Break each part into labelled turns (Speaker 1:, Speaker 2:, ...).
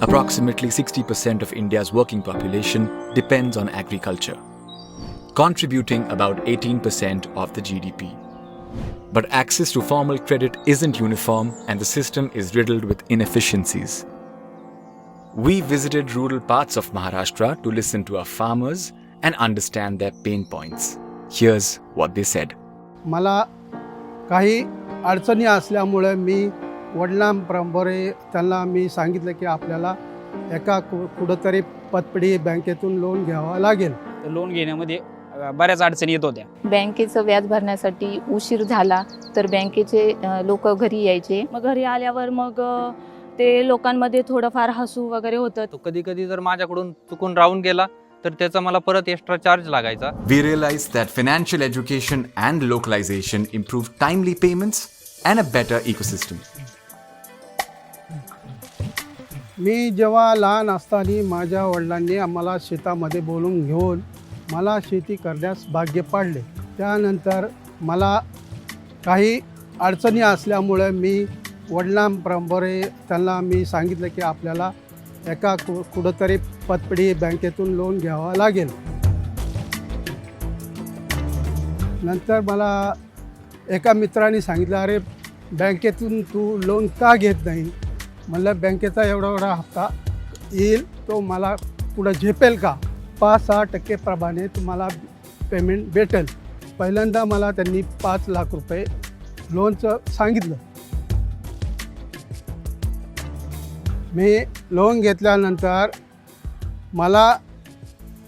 Speaker 1: Approximately 60% of India's working population depends on agriculture, contributing about 18% of the GDP. But access to formal credit isn't uniform and the system is riddled with inefficiencies. We visited rural parts of Maharashtra to listen to our farmers and understand their pain points. Here's what they said.
Speaker 2: मला काही अडचणी असल्यामुळे मी वडिलांबरोबर त्यांना मी सांगितलं की आपल्याला एका कुठंतरी पतपडी बँकेतून लोन घ्यावं लागेल.
Speaker 3: लोन घेण्यामध्ये बऱ्याच अडचणी येत होत्या.
Speaker 4: बँकेचं व्याज भरण्यासाठी उशीर झाला तर बँकेचे लोक घरी यायचे. मग घरी आल्यावर मग ते लोकांमध्ये थोडंफार हसू वगैरे होतं.
Speaker 5: तो कधी कधी जर माझ्याकडून चुकून राहून गेला तर त्याचा मला परत एक्स्ट्रा चार्ज लागायचा.
Speaker 1: We realized that financial education and localization improve timely payments and a better ecosystem.
Speaker 2: मी जेव्हा लहान असताना माझ्या वडिलांनी आम्हाला शेतामध्ये बोलून घेऊन मला शेती करण्यास भाग्य पाडले. त्यानंतर मला काही अडचणी असल्यामुळे मी वडिलांबरोबर त्यांना मी सांगितलं की आपल्याला एका कुठंतरी पतपडी बँकेतून लोन घ्यावं लागेल. नंतर मला एका मित्राने सांगितलं, अरे बँकेतून तू लोन का घेत नाही. म्हणलं बँकेचा एवढा हप्ता येईल तो मला पुढं झेपेल का. 5-6% प्रमाणे तुम्हाला पेमेंट भेटेल. पहिल्यांदा मला त्यांनी 5 लाख रुपये लोनचं सांगितलं. मी लोन घेतल्यानंतर मला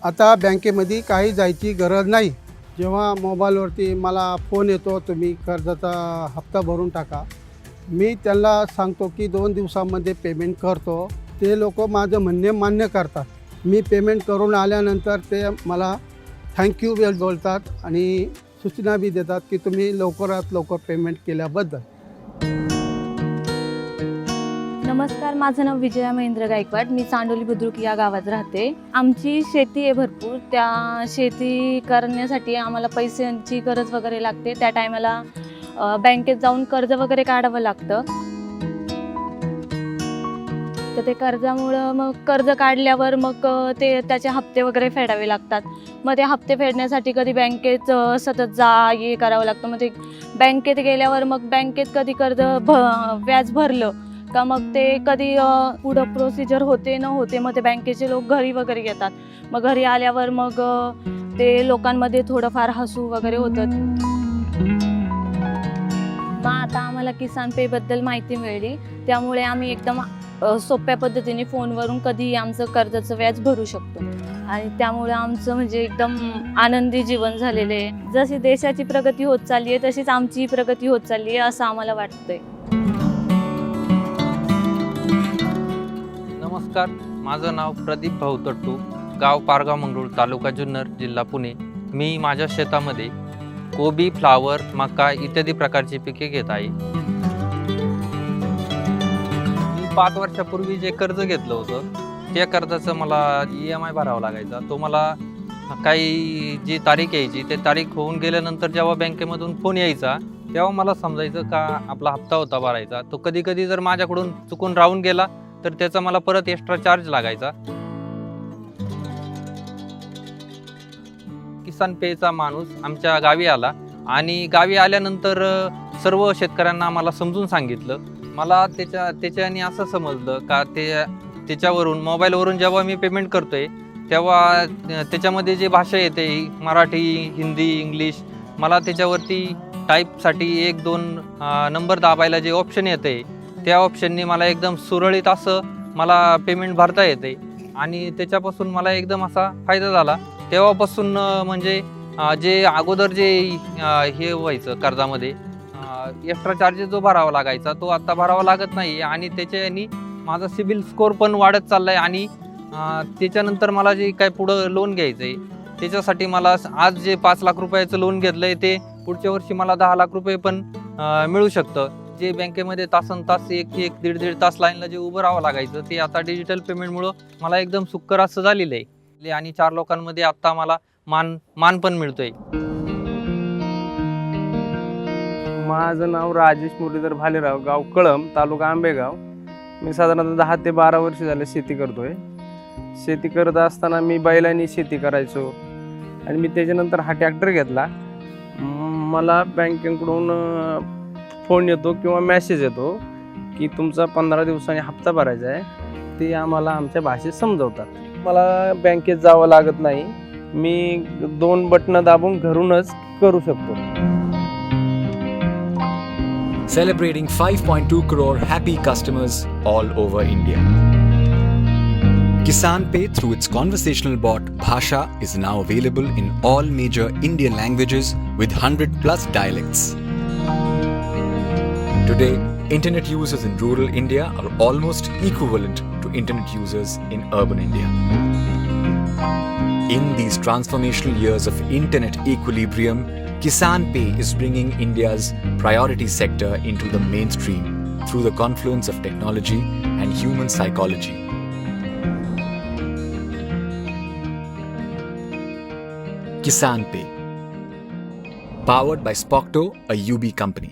Speaker 2: आता बँकेमध्ये काही जायची गरज नाही. जेव्हा मोबाईलवरती मला फोन येतो तुम्ही कर्जाचा हप्ता भरून टाका, मी त्यांना सांगतो की 2 दिवसामध्ये पेमेंट करतो. ते लोक माझं म्हणणे मान्य करतात. मी पेमेंट करून आल्यानंतर ते मला थँक्यू वेल बोलतात आणि सूचना बी देतात की तुम्ही लवकरात लवकर पेमेंट केल्याबद्दल.
Speaker 4: नमस्कार, माझं नाव विजया महेंद्र गायकवाड. मी चांडोली बुद्रुक या गावात राहते. आमची शेती आहे भरपूर. त्या शेती करण्यासाठी आम्हाला पैशांची गरज वगैरे लागते. त्या टायमाला बँकेत जाऊन कर्ज वगैरे काढावं लागतं. तर ते कर्जामुळं मग कर्ज काढल्यावर मग ते त्याचे हप्ते वगैरे फेडावे लागतात. मग ते हप्ते फेडण्यासाठी कधी बँकेत सतत ये करावं लागतं. मग ते बँकेत गेल्यावर मग बँकेत कधी कर्ज व्याज भरलं का मग ते कधी पुढं प्रोसिजर होते न होते मग ते बँकेचे लोक घरी वगैरे येतात. मग घरी आल्यावर मग ते लोकांमध्ये थोडंफार हसू वगैरे होतं. मग आता आम्हाला किसान पेबद्दल माहिती मिळाली, त्यामुळे आम्ही एकदम सोप्या पद्धतीने फोनवरून कधी आमचं कर्जाचं व्याज भरू शकतो आणि त्यामुळे आमचं म्हणजे एकदम आनंदी जीवन झालेलं आहे. जशी देशाची प्रगती होत चालली आहे तशीच आमची प्रगती होत चालली आहे असं आम्हाला वाटतंय.
Speaker 5: नमस्कार, माझं नाव प्रदीप भाऊ तट्टू, गाव पारगाव मंगरूळ, तालुका जुन्नर, जिल्हा पुणे. मी माझ्या शेतामध्ये कोबी, फ्लावर, मका इत्यादी प्रकारची पिके घेत आहे. मी 5 वर्षापूर्वी जे कर्ज घेतलं होतं त्या कर्जाचं मला EMI भरावा लागायचा. तो मला काही जी तारीख यायची ते तारीख होऊन गेल्यानंतर जेव्हा बँकेमधून फोन यायचा तेव्हा मला समजायचं का आपला हप्ता होता भरायचा. तो कधी कधी जर माझ्याकडून चुकून राहून गेला तर त्याचा मला परत एक्स्ट्रा चार्ज लागायचा. किसान पेचा माणूस आमच्या गावी आला आणि गावी आल्यानंतर सर्व शेतकऱ्यांना मला समजून सांगितलं. मला त्याच्याने असं समजलं का त्याच्यावरून मोबाईलवरून जेव्हा मी पेमेंट करतोय तेव्हा त्याच्यामध्ये जे भाषा येते मराठी, हिंदी, इंग्लिश, मला त्याच्यावरती टाईपसाठी 1-2 नंबर दाबायला जे ऑप्शन येते त्या ऑप्शननी मला एकदम सुरळीत असं मला पेमेंट भरता येते आणि त्याच्यापासून मला एकदम असा फायदा झाला. तेव्हापासून म्हणजे जे अगोदर जे हे व्हायचं कर्जामध्ये एक्स्ट्रा चार्जेस जो भरावा लागायचा तो आता भरावा लागत नाही आणि त्याच्यानी माझा सिबिल स्कोअर पण वाढत चाललाय आणि त्याच्यानंतर मला जे काय पुढं लोन घ्यायचं आहे त्याच्यासाठी मला आज जे 5 लाख रुपयाचं लोन घेतलंय ते पुढच्या वर्षी मला 10 लाख रुपये पण मिळू शकतं. जे बँकेमध्ये तासनतास 1-1.5 तास लाईनला जे उभं राहावं लागायचं ते आता डिजिटल पेमेंटमुळं मला एकदम सुकर असं झालेलं आहे आणि 4 लोकांमध्ये आता मला मान पण मिळतोय.
Speaker 6: माझं नाव राजेश मुरलीधर भालेराव, गाव कळम, तालुका आंबेगाव. मी साधारणतः 10 ते 12 वर्ष झाले शेती करतोय. शेती करत असताना मी बैलांनी शेती करायचो आणि मी त्याच्यानंतर हा ट्रॅक्टर घेतला. मला बँकेकडून फोन येतो किंवा मेसेज येतो की तुमचा 15 दिवसांनी हप्ता भरायचा आहे. ते आम्हाला आमच्या भाषेत समजवतात. मला बँकेत जावं लागत नाही. मी 2 बटणं दाबून घरूनच करू शकतो.
Speaker 1: Celebrating 5.2 crore happy customers all over India. Kisan Pay through its conversational bot Bhasha is now available in all major Indian languages with 100 plus dialects. Today, internet users in rural India are almost equivalent to internet users in urban India. In these transformational years of internet equilibrium, Kisan Pay is bringing India's priority sector into the mainstream through the confluence of technology and human psychology. Kisan Pay, powered by Spocto, a UB company.